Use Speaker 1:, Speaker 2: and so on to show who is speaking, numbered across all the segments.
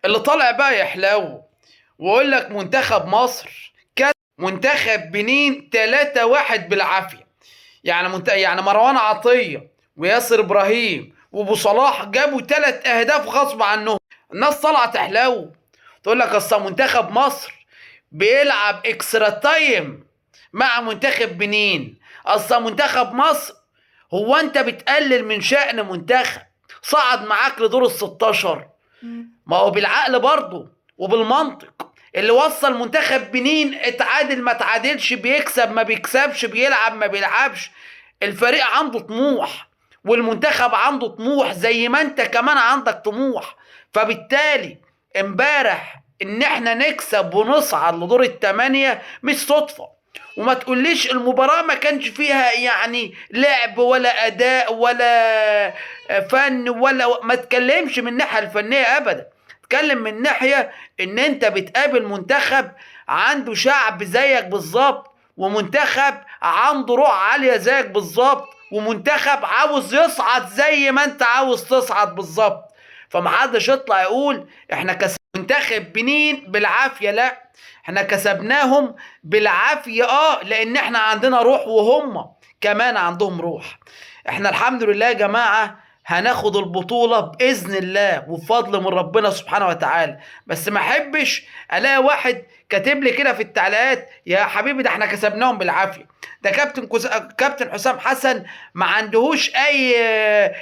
Speaker 1: اللي طالع بقى يحلو ويقول لك منتخب مصر كان منتخب بنين 3-1 بالعافيه. يعني مروان عطيه وياسر ابراهيم وابو صلاح جابوا 3 اهداف غصب عنهم. الناس طالعه تحلو تقول لك اصل منتخب مصر بيلعب اكسترا تايم مع منتخب بنين. اصل منتخب مصر، هو انت بتقلل من شأن منتخب صعد معاك لدور ال16؟ ما هو بالعقل برضه وبالمنطق. اللي وصل منتخب بنين اتعادل ما اتعادلش، بيكسب ما بيكسبش، بيلعب ما بيلعبش، الفريق عنده طموح والمنتخب عنده طموح زي ما انت كمان عندك طموح. فبالتالي امبارح ان احنا نكسب ونصعد لدور الثمانية مش صدفة. وما تقوليش المباراة ما كانش فيها يعني لعب ولا اداء ولا فن، ولا ما تكلمش من الناحية الفنية ابدا. اتكلم من ناحية ان انت بتقابل منتخب عنده شعب زيك بالظبط، ومنتخب عنده روح عالية زيك بالظبط، ومنتخب عاوز يصعد زي ما انت عاوز تصعد بالظبط. فمحدش يطلع يقول احنا كسب منتخب بنين بالعافية. لا، احنا كسبناهم بالعافية لان احنا عندنا روح وهم كمان عندهم روح. احنا الحمد لله يا جماعة هناخد البطولة بإذن الله وبفضل من ربنا سبحانه وتعالى. بس ما احبش الاقي واحد كاتب لي كده في التعليقات يا حبيبي ده احنا كسبناهم بالعافية. ده كابتن حسام حسن ما عندهوش اي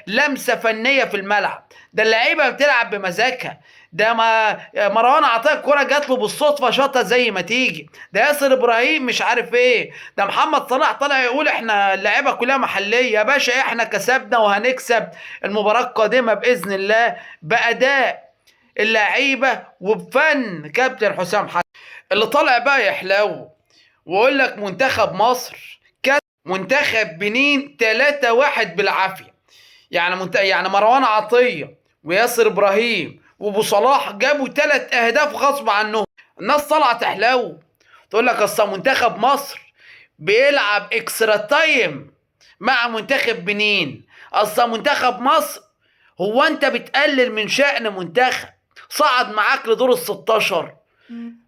Speaker 1: لمسة فنية في الملعب، ده اللعيبة بتلعب بمزاجها. ده ما مروان عطيه الكرة جات له بالصدفة شاطها زي ما تيجي، ده ياسر ابراهيم مش عارف ايه، ده محمد صلاح طلع يقول احنا اللعيبة كلها محلية. يا باشا احنا كسبنا وهنكسب المباراة القادمة بإذن الله بأداء اللعيبة وبفن كابتن حسام حسن. اللي طالع بقى يحلو ويقول لك منتخب مصر كان منتخب بنين 3-1 بالعافية. يعني مروان عطية وياسر ابراهيم وابو صلاح جابوا 3 اهداف غصب عنهم. الناس طالعه تحلو تقول لك اصل منتخب مصر بيلعب اكسترا تايم مع منتخب بنين. اصل منتخب مصر، هو انت بتقلل من شأن منتخب صعد معاك لدور ال16؟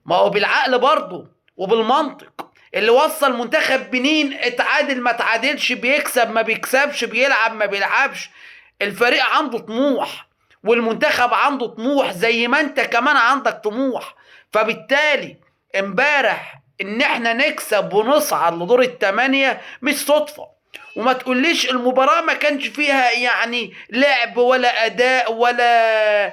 Speaker 1: ما هو بالعقل برضه وبالمنطق. اللي وصل منتخب بنين اتعادل ما اتعادلش، بيكسب ما بيكسبش، بيلعب ما بيلعبش، الفريق عنده طموح والمنتخب عنده طموح زي ما انت كمان عندك طموح. فبالتالي امبارح ان احنا نكسب ونصعد لدور الثمانية مش صدفة. وما تقوليش المباراة ما كانش فيها يعني لعب ولا اداء ولا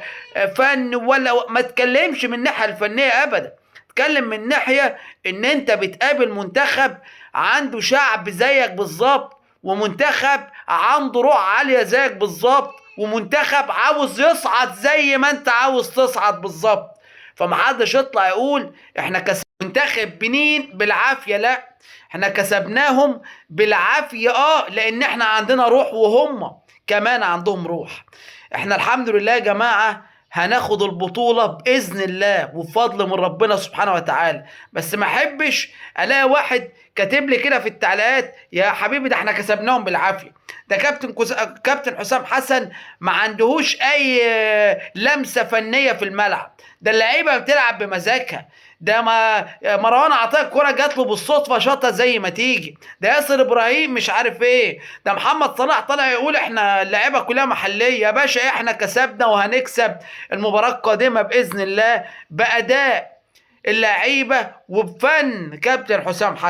Speaker 1: فن، ولا ما تكلمش من الناحية الفنية ابدا. اتكلم من ناحية ان انت بتقابل منتخب عنده شعب زيك بالظبط، ومنتخب عنده روح عالية زيك بالظبط، ومنتخب عاوز يصعد زي ما انت عاوز تصعد بالظبط. فمحدش يطلع يقول احنا كسب منتخب بنين بالعافية. لا، احنا كسبناهم بالعافية لان احنا عندنا روح وهم كمان عندهم روح. احنا الحمد لله يا جماعة هناخد البطولة بإذن الله وبفضل من ربنا سبحانه وتعالى. بس ما احبش الاقي واحد كاتب لي كده في التعليقات يا حبيبي ده احنا كسبناهم بالعافية. ده كابتن حسام حسن ما عندهوش اي لمسة فنية في الملعب، ده اللعيبة بتلعب بمزاجها. ده ما مروان عطيه الكرة جات له بالصدفة شاطها زي ما تيجي، ده ياسر ابراهيم مش عارف ايه، ده محمد صلاح طلع يقول احنا اللعيبة كلها محلية. يا باشا احنا كسبنا وهنكسب المباراة القادمة بإذن الله بأداء اللعيبة وبفن كابتن حسام حسن.